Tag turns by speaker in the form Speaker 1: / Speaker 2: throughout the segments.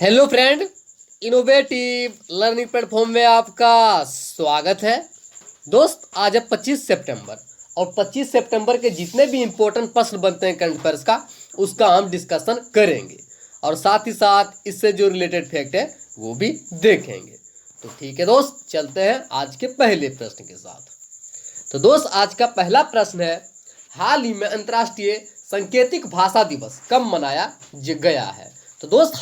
Speaker 1: Hello friend, innovative learning platform में आपका स्वागत है। दोस्त, आज है 25 सितंबर और 25 सितंबर के जितने भी इम्पोर्टेंट प्रश्न बनते हैं करंट अफेयर्स का, उसका हम डिस्कशन करेंगे और साथ ही साथ इससे जो रिलेटेड फैक्ट है वो भी देखेंगे। तो ठीक है दोस्त, चलते हैं आज के पहले प्रश्न के साथ। तो दोस्त, आज का पहला प्रश्न है, हाल ही में अंतर्राष्ट्रीय सांकेतिक भाषा दिवस कब मनाया गया है? तो दोस्त,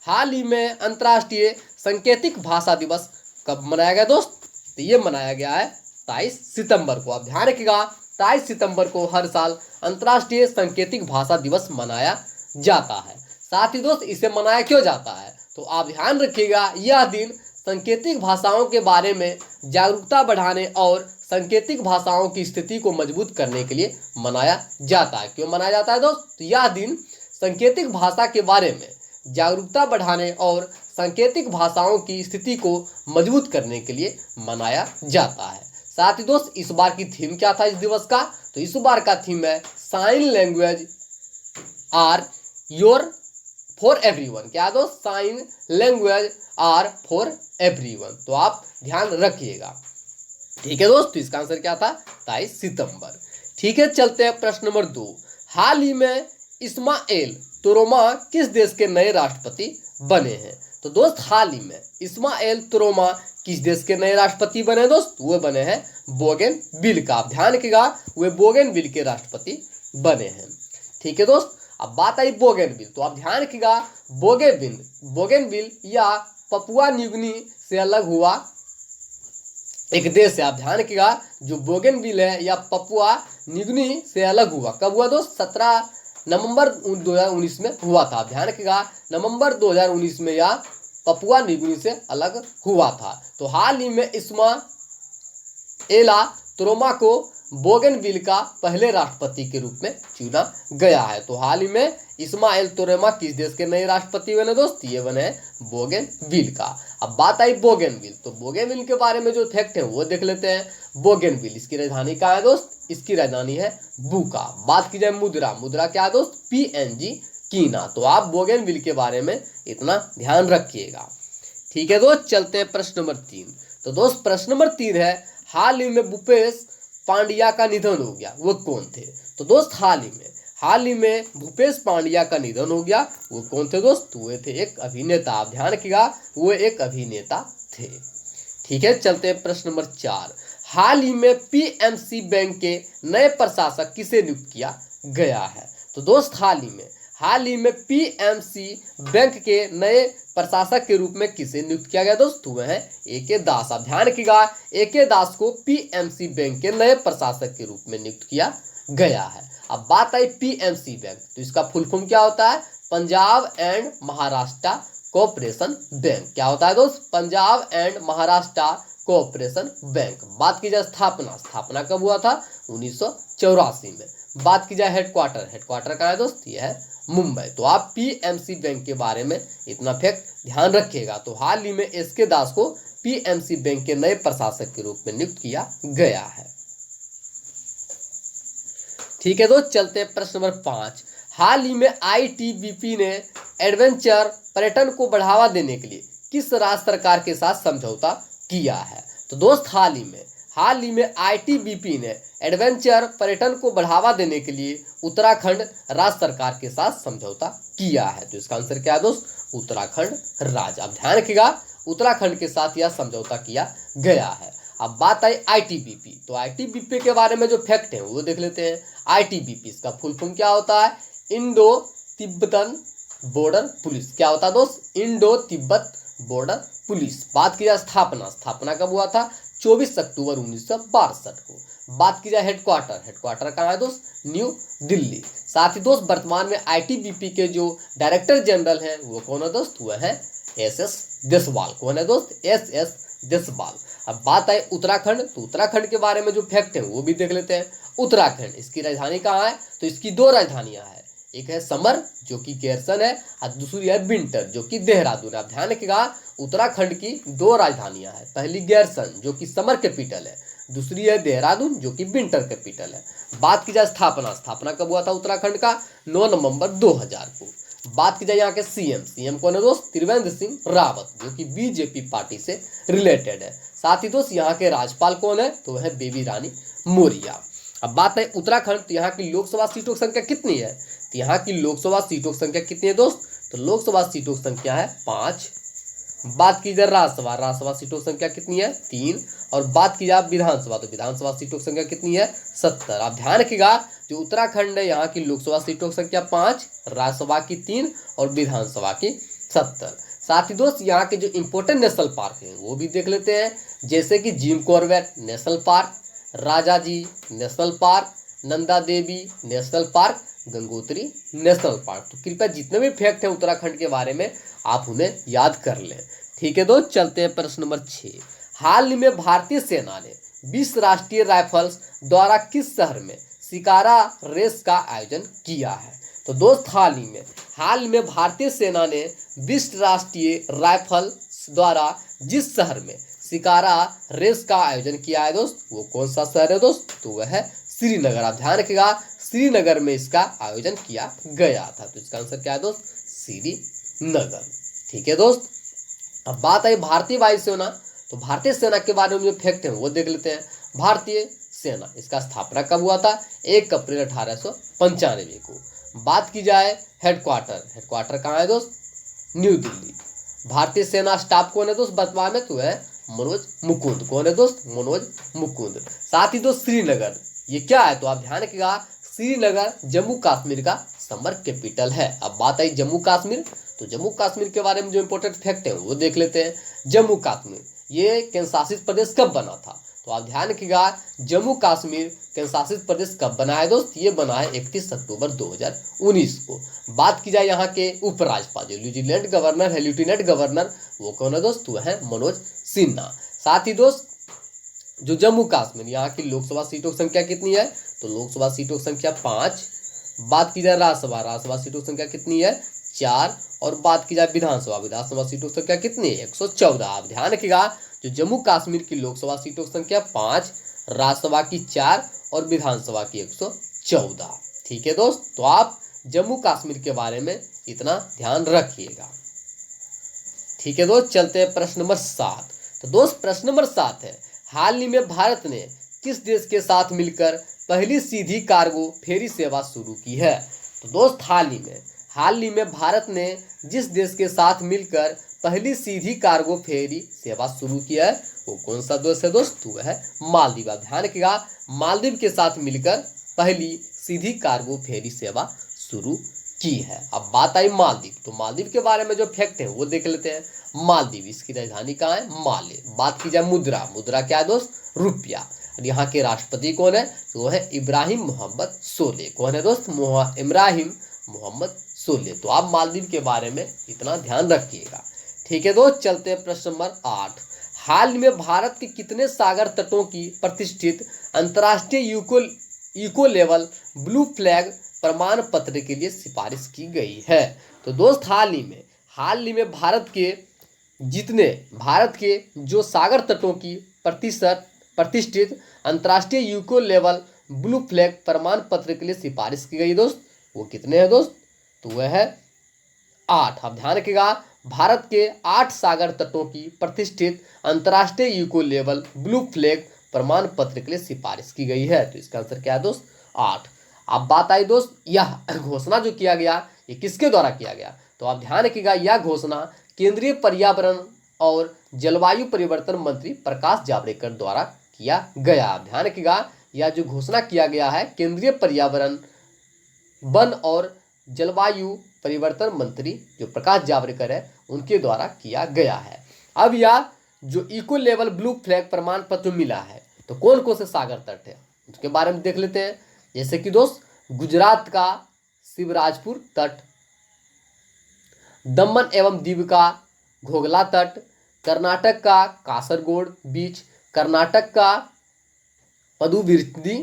Speaker 1: हाल ही में अंतर्राष्ट्रीय सांकेतिक भाषा दिवस कब मनाया गया दोस्त? तो ये मनाया गया है 23 सितंबर को। आप ध्यान रखिएगा, 23 सितंबर को हर साल अंतर्राष्ट्रीय सांकेतिक भाषा दिवस मनाया जाता है। साथ ही दोस्त, इसे मनाया क्यों जाता है तो आप ध्यान रखिएगा, यह दिन सांकेतिक भाषाओं के बारे में जागरूकता बढ़ाने और सांकेतिक भाषाओं की स्थिति को मजबूत करने के लिए मनाया जाता है। क्यों मनाया जाता है दोस्त? तो यह दिन सांकेतिक भाषा के बारे में जागरूकता बढ़ाने और सांकेतिक भाषाओं की स्थिति को मजबूत करने के लिए मनाया जाता है। साथ ही दोस्त, इस बार की थीम क्या था इस दिवस का? तो इस बार का थीम है sign language are your for everyone. क्या दोस्त? Sign language are for everyone. तो आप ध्यान रखिएगा। ठीक है दोस्त, तो इसका आंसर क्या था? 23 सितंबर। ठीक है, चलते हैं प्रश्न नंबर 2। हाल ही में इस्माइल तुरोमा किस देश के नए राष्ट्रपति बने हैं? तो दोस्त, हाल ही में इस्माइल तुरोमा किस देश के नए राष्ट्रपति बने दोस्त? वो बने हैं बोगनविल का। आप ध्यान रखिएगा, वे बोगनविल के राष्ट्रपति बने हैं। ठीक है दोस्त, अब बात आई बोगनविल, तो आप ध्यान रखिएगा, बोगनविल या पपुआ न्यूगिनी से अलग हुआ एक देश है। आप ध्यान रखिएगा, जो बोगनविल है या पपुआ न्यूगिनी से अलग हुआ कब हुआ दोस्त? 17 नवंबर 2019 में हुआ था। ध्यान रखिएगा, नवंबर 2019 में यह पपुआ न्यूगिनी से अलग हुआ था। तो हाल ही में इस्माइला तुरोमा को बोगनविल का पहले राष्ट्रपति के रूप में चुना गया है। तो हाल ही में इस्माइल तुरोमा किस देश के नए राष्ट्रपति बने दोस्त? ये बने बोगनविल का। अब बात आई बोगनविल, तो बोगनविल के बारे में जो फैक्ट है वो देख लेते हैं। बोगनविल, इसकी राजधानी कहाँ है दोस्त? इसकी राजधानी है बुका। बात की जाए मुद्रा क्या है दोस्त? PNG कीना। तो आप बोगनविल के बारे में इतना ध्यान रखिएगा। ठीक है दोस्त, चलते हैं प्रश्न नंबर 3। तो दोस्त, प्रश्न नंबर 3 है, हाल ही में भूपेश पांड्या का निधन हो गया, वो कौन थे? तो दोस्त, हाल ही में भूपेश पांड्या का निधन हो गया, वो कौन थे दोस्त? वो थे एक अभिनेता। आप ध्यान रखिएगा, वो एक अभिनेता थे। ठीक है, चलते हैं प्रश्न नंबर 4। हाल ही में PMC बैंक के नए प्रशासक किसे नियुक्त किया गया है? तो दोस्त, हाल ही में PMC बैंक के नए प्रशासक के रूप में किसे नियुक्त किया गया दोस्त? वह है AK दास। आप ध्यान रखिएगा, AK दास को PMC बैंक के नए प्रशासक के रूप में नियुक्त किया गया है। अब बात आई PMC बैंक, तो इसका फुल फॉर्म क्या होता है? Punjab and Maharashtra cooperation bank. क्या होता है दोस्त? Punjab and Maharashtra cooperation bank. बात की जाए स्थापना कब हुआ था? 1984 में। बात की जाए हेडक्वार्टर कहाँ है दोस्त? यह है मुंबई। तो आप PMC बैंक के बारे में इतना फैक्ट ध्यान रखिएगा। तो हाल ही में SK दास को PMC बैंक के नए प्रशासक के रूप में नियुक्त किया गया है। ठीक है दोस्त, चलते हैं प्रश्न नंबर 5। हाल ही में ITBP ने एडवेंचर पर्यटन को बढ़ावा देने के लिए किस राज्य सरकार के साथ समझौता किया है? तो दोस्त, हाल ही में ITBP ने एडवेंचर पर्यटन को बढ़ावा देने के लिए उत्तराखंड राज्य सरकार के साथ समझौता किया है। तो इसका आंसर क्या है दोस्त? उत्तराखंड राज्य। आप ध्यान रखिएगा, उत्तराखंड के साथ यह समझौता किया गया है। अब बात आई ITBP, तो ITBP के बारे में जो फैक्ट है वो देख लेते हैं। ITBP, इसका फुल फॉर्म क्या होता है? Indo Tibetan border police. क्या होता है दोस्त? Indo Tibet border police. बात की जाए स्थापना कब हुआ था? 24 अक्टूबर 1962 को। बात की जाए हेडक्वार्टर कहाँ है दोस्त? न्यू दिल्ली। साथ ही दोस्त, वर्तमान में ITBP के जो डायरेक्टर जनरल हैं वो कौन है दोस्त? वह है SS देसवाल। कौन है दोस्त? SS देसवाल। अब बात आई उत्तराखंड, तो उत्तराखंड के बारे में जो फैक्ट है वो भी देख लेते हैं। उत्तराखंड, इसकी राजधानी कहाँ है? तो इसकी दो राजधानियां हैं, एक है समर जो कि गैरसन है और दूसरी है विंटर जो कि देहरादून। आप ध्यान रखिएगा, उत्तराखंड की दो राजधानियां हैं, पहली गैरसन जो कि समर कैपिटल है, दूसरी है देहरादून जो कि विंटर कैपिटल है। बात की जाए स्थापना कब हुआ था उत्तराखंड का? 9 नवंबर 2000 को। बात की जाए यहाँ के सीएम कौन है दोस्त? त्रिवेंद्र सिंह रावत, जो कि बीजेपी पार्टी से रिलेटेड है। साथ ही दोस्त यहाँ के राज्यपाल कौन है? तो वह बेबी रानी मौर्य। अब बात है उत्तराखंड, तो यहाँ की लोकसभा सीटों की संख्या कितनी है? तो यहाँ की लोकसभा सीटों की संख्या कितनी है दोस्त? तो लोकसभा सीटों की संख्या है 5। बात की जाए राज्यसभा सीटों की संख्या कितनी है? 3। और बात की जाए विधानसभा, तो विधानसभा सीटों की संख्या कितनी है? 70। आप ध्यान रखिएगा, जो उत्तराखंड है यहाँ की लोकसभा सीटों की संख्या 5, राज्यसभा की 3 और विधानसभा की 70। साथ ही दोस्त यहाँ के जो इंपोर्टेंट नेशनल पार्क हैं वो भी देख लेते हैं, जैसे कि Jim Corbett national park, Rajaji national park, Nanda Devi national park, Gangotri national park. तो कृपया जितने भी फैक्ट हैं उत्तराखंड के बारे में आप उन्हें याद कर लें। ठीक है दोस्त, चलते हैं प्रश्न नंबर 6। हाल ही में भारतीय सेना ने 20 राष्ट्रीय राइफल्स द्वारा किस शहर में शिकारा रेस का आयोजन किया है? तो दोस्त हाल ही में भारतीय सेना ने 20 राष्ट्रीय राइफल द्वारा जिस शहर में शिकारा रेस का आयोजन किया है दोस्त, वो कौन सा शहर है दोस्त? तो वह है श्रीनगर। आप ध्यान रखिएगा, श्रीनगर में इसका आयोजन किया गया था। तो इसका आंसर क्या है दोस्त? श्रीनगर। ठीक है दोस्त, अब बात आई भारतीय वायुसेना। तो भारतीय सेना के बारे में जो फैक्ट है वो देख लेते हैं। भारतीय सेना, इसका स्थापना कब हुआ था? 1 अप्रैल 1895 को। बात की जाए हेडक्वार्टर कहाँ है दोस्त? न्यू दिल्ली। भारतीय सेना स्टाफ कौन है दोस्त वर्तमान में? तो है मनोज मुकुंद। कौन है दोस्त? मनोज मुकुंद। साथ ही दोस्त श्रीनगर, ये क्या है? तो आप ध्यान रखिएगा, श्रीनगर जम्मू कश्मीर का समर कैपिटल है। अब बात आई जम्मू कश्मीर, तो जम्मू कश्मीर के बारे में जो इंपॉर्टेंट फैक्ट है वो देख लेते हैं। जम्मू कश्मीर ये केंद्र शासित प्रदेश कब बना था? तो आप ध्यान रखिएगा, जम्मू कश्मीर केंद्र शासित प्रदेश कब बना है दोस्त? ये बना है 31 अक्टूबर 2019 को। बात की जाए यहाँ के उपराज्यपाल, जो न्यूजीलैंड गवर्नर है, लेफ्टिनेंट गवर्नर, वो कौन है दोस्त? वो है मनोज सिन्हा। साथ ही दोस्त जो जम्मू कश्मीर, यहाँ की लोकसभा सीटों की संख्या कितनी है? तो लोकसभा सीटों की संख्या 5। बात की जाए राज्यसभा सीटों की संख्या कितनी है? 4। और बात की जाए विधानसभा सीटों की संख्या कितनी है? 114। आप ध्यान रखिएगा, जो जम्मू कश्मीर की लोकसभा सीटों की संख्या 5, राज्यसभा की 4 और विधानसभा की 114। ठीक है दोस्त, तो आप जम्मू कश्मीर के बारे में इतना ध्यान रखिएगा। ठीक है दोस्त, चलते हैं प्रश्न नंबर 7। तो दोस्त प्रश्न नंबर 7 है, हाल ही में भारत ने किस देश के साथ मिलकर पहली सीधी कार्गो फेरी सेवा शुरू की है? तो दोस्त हाल ही में भारत ने जिस देश के साथ मिलकर पहली सीधी कार्गो फेरी सेवा शुरू किया है वो कौन सा देश है दोस्त? तो वह है मालदीव। ध्यान रखिएगा, मालदीव के साथ मिलकर पहली सीधी कार्गो फेरी सेवा शुरू की है। अब बात आई मालदीव, तो मालदीव के बारे में जो फैक्ट है वो देख लेते हैं। मालदीव, इसकी राजधानी कहाँ है? माले। बात की जाए मुद्रा क्या है दोस्त? रुपया। यहाँ के राष्ट्रपति कौन है? तो वो है इब्राहिम मोहम्मद सोले। कौन है दोस्त? इब्राहिम मोहम्मद सोले। तो आप मालदीव के बारे में इतना ध्यान रखिएगा। ठीक है दोस्त, चलते हैं प्रश्न नंबर 8। हाल में भारत के कितने सागर तटों की प्रतिष्ठित अंतर्राष्ट्रीय इको लेवल ब्लू फ्लैग प्रमाण पत्र के लिए सिफारिश की गई है? तो दोस्त हाल ही में भारत के जो सागर तटों की प्रतिष्ठित अंतर्राष्ट्रीय इको लेवल ब्लू फ्लैग प्रमाण पत्र के लिए सिफारिश की गई दोस्त, वो कितने हैं दोस्त? तो वह है 8। आप ध्यान रखिएगा, भारत के 8 सागर तटों की प्रतिष्ठित अंतर्राष्ट्रीय इको लेवल ब्लू फ्लैग प्रमाण पत्र के लिए सिफारिश की गई है। तो इसका आंसर क्या है दोस्त? 8। अब बात आई दोस्त, यह घोषणा जो किया गया ये किसके द्वारा किया गया? तो आप ध्यान रखिएगा, यह घोषणा केंद्रीय पर्यावरण और जलवायु परिवर्तन मंत्री प्रकाश जावड़ेकर द्वारा किया गया। आप ध्यान रखिएगा, यह जो घोषणा किया गया है केंद्रीय पर्यावरण, वन और जलवायु परिवर्तन मंत्री जो प्रकाश जावड़ेकर है उनके द्वारा किया गया है। अब यह जो इको लेवल ब्लू फ्लैग प्रमाण पत्र मिला है तो कौन कौन से सागर तट है उसके बारे में देख लेते हैं। जैसे कि दोस्त गुजरात का शिवराजपुर तट, दमन एवं दीव का घोघला तट, कर्नाटक का कासरगोड बीच, कर्नाटक का पदुबिद्री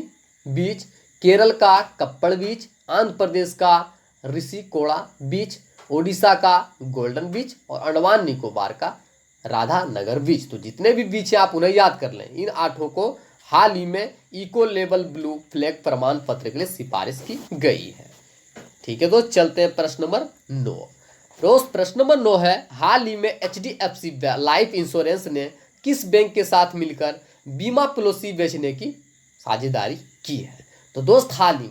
Speaker 1: बीच, केरल का कप्पड़ बीच, आंध्र प्रदेश का ऋषिकोड़ा बीच, ओडिशा का गोल्डन बीच और अंडमान निकोबार का राधा नगर बीच। तो जितने भी बीच हैं आप उन्हें याद कर लें। इन 8 को हाल ही में इको लेवल ब्लू फ्लैग प्रमाण पत्र के लिए सिफारिश की गई है। ठीक है दोस्त, चलते हैं प्रश्न नंबर 9। दोस्त प्रश्न नंबर 9 है, हाल ही में HDFC लाइफ इंश्योरेंस ने किस बैंक के साथ मिलकर बीमा पॉलिसी बेचने की साझेदारी की है। तो दोस्त हाल ही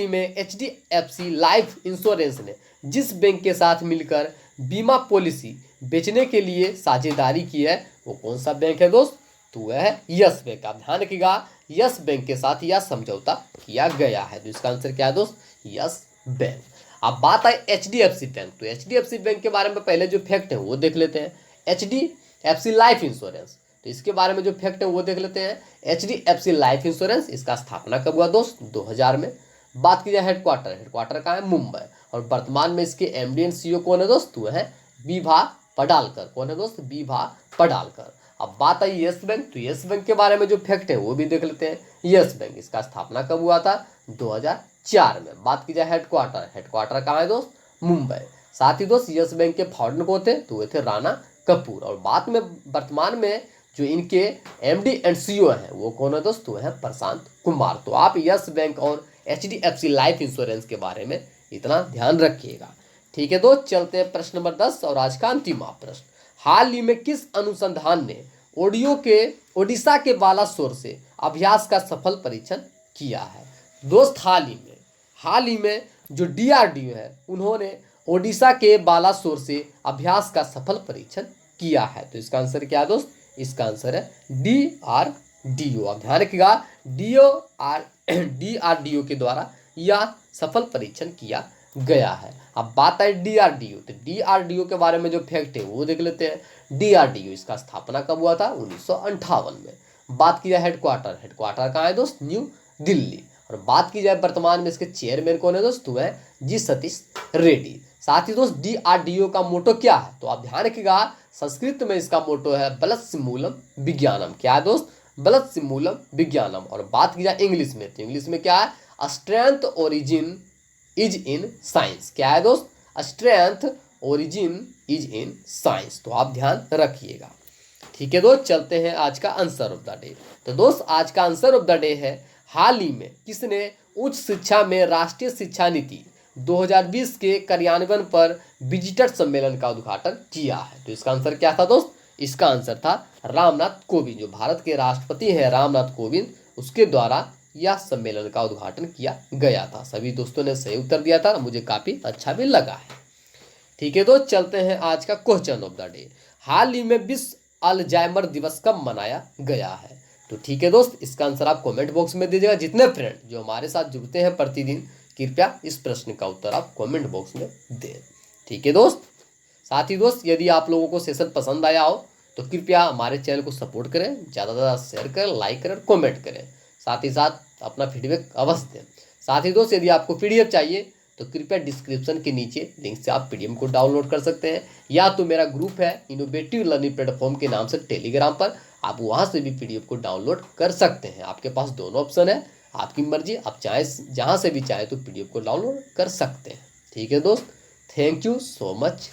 Speaker 1: में HDFC लाइफ इंश्योरेंस ने जिस बैंक के साथ मिलकर बीमा पॉलिसी बेचने के लिए साझेदारी की है वो कौन सा बैंक है दोस्त, तो वह है यस बैंक। आप ध्यान रखिएगा, यस बैंक के साथ यह समझौता किया गया है। तो इसका आंसर क्या है दोस्त, यस बैंक। अब बात आई HDFC बैंक, तो HDFC बैंक के बारे में पहले जो फैक्ट है वो देख लेते हैं। HDFC लाइफ इंश्योरेंस, तो इसके बारे में जो फैक्ट है वो देख लेते हैं। HDFC लाइफ इंश्योरेंस, इसका स्थापना कब हुआ दोस्त, 2000 में। बात की जाए हेडक्वार्टर कहाँ है, मुंबई। और वर्तमान में इसके MD एंड CEO कौन है दोस्त, वो है बीभा पडालकर। कौन है दोस्त, बीभा पडालकर। अब बात आई यस बैंक, तो यस बैंक के बारे में जो फैक्ट है वो भी देख लेते हैं। यस बैंक, इसका स्थापना कब हुआ था, 2004 में। बात की जाए हेडक्वार्टर कहाँ है दोस्त, मुंबई। साथ ही दोस्त यस बैंक के फाउंडर कौन थे, तो वे थे राणा कपूर। और बाद में वर्तमान में जो इनके MD एंड CEO हैं वो कौन है दोस्त, वो है प्रशांत कुमार। तो आप यस बैंक और HDFC लाइफ इंश्योरेंस के बारे में इतना ध्यान रखिएगा। ठीक है दोस्त, चलते हैं प्रश्न नंबर 10 और आज का अंतिम प्रश्न। हाल ही में किस अनुसंधान ने ओडिशा के बालासोर से अभ्यास का सफल परीक्षण किया है। दोस्त हाल ही में जो DRDO है उन्होंने ओडिशा के बालासोर से अभ्यास का सफल परीक्षण किया है। तो इसका आंसर क्या है दोस्त, इसका आंसर है DRDO। आप ध्यान रखिएगा, DRDO के द्वारा यह सफल परीक्षण किया गया है। अब बात है DRDO, तो DRDO के बारे में जो फैक्ट है वो देख लेते हैं। DRDO, इसका स्थापना कब हुआ था, 1958 में। बात की जाए हेडक्वार्टर कहाँ है दोस्त, न्यू दिल्ली। और बात की जाए वर्तमान में इसके चेयरमैन कौन है दोस्त, वो है जी सतीश रेड्डी। साथ ही दोस्त DRDO का मोटो क्या है, तो आप ध्यान रखिएगा, संस्कृत में इसका मोटो है बलत्सिमूलम विज्ञानम। क्या है दोस्त, बलत्सिमूलम विज्ञानम। और बात की जाए इंग्लिश में, तो इंग्लिश में क्या है, strength origin is in science. क्या है दोस्त, strength origin is in science. तो आप ध्यान रखिएगा। ठीक है दोस्त, चलते हैं आज का आंसर ऑफ द डे। तो दोस्त आज का आंसर ऑफ द डे है, हाल ही में किसने उच्च शिक्षा में राष्ट्रीय शिक्षा नीति 2020 के कार्यान्वयन पर विजिटर सम्मेलन का उद्घाटन किया है। तो इसका आंसर क्या था दोस्त, इसका आंसर था रामनाथ कोविंद। जो भारत के राष्ट्रपति हैं रामनाथ कोविंद, उसके द्वारा यह सम्मेलन का उद्घाटन किया गया था। सभी दोस्तों ने सही उत्तर दिया था, मुझे काफ़ी अच्छा भी लगा है। ठीक है दोस्त, चलते हैं आज का क्वेश्चन ऑफ द डे। हाल ही में विश्व अल्जाइमर दिवस कब मनाया गया है। तो ठीक है दोस्त, इसका आंसर आप कमेंट बॉक्स में दीजिएगा। जितने फ्रेंड जो हमारे साथ जुड़ते हैं प्रतिदिन, कृपया इस प्रश्न का उत्तर आप कमेंट बॉक्स में दें। ठीक है दोस्त, साथ ही दोस्त यदि आप लोगों को सेशन पसंद आया हो तो कृपया हमारे चैनल को सपोर्ट करें, ज़्यादा से ज़्यादा शेयर करें, लाइक करें और कमेंट करें। साथ ही साथ अपना फीडबैक अवश्य दें। साथ ही दोस्त यदि आपको PDF चाहिए तो कृपया डिस्क्रिप्शन के नीचे लिंक से आप PDF को डाउनलोड कर सकते हैं, या तो मेरा ग्रुप है इनोवेटिव लर्निंग प्लेटफॉर्म के नाम से टेलीग्राम पर, आप वहाँ से भी PDF को डाउनलोड कर सकते हैं। आपके पास दोनों ऑप्शन है, आपकी मर्जी, आप चाहे जहाँ से भी चाहे तो PDF को डाउनलोड कर सकते हैं। ठीक है दोस्त, थैंक यू सो मच।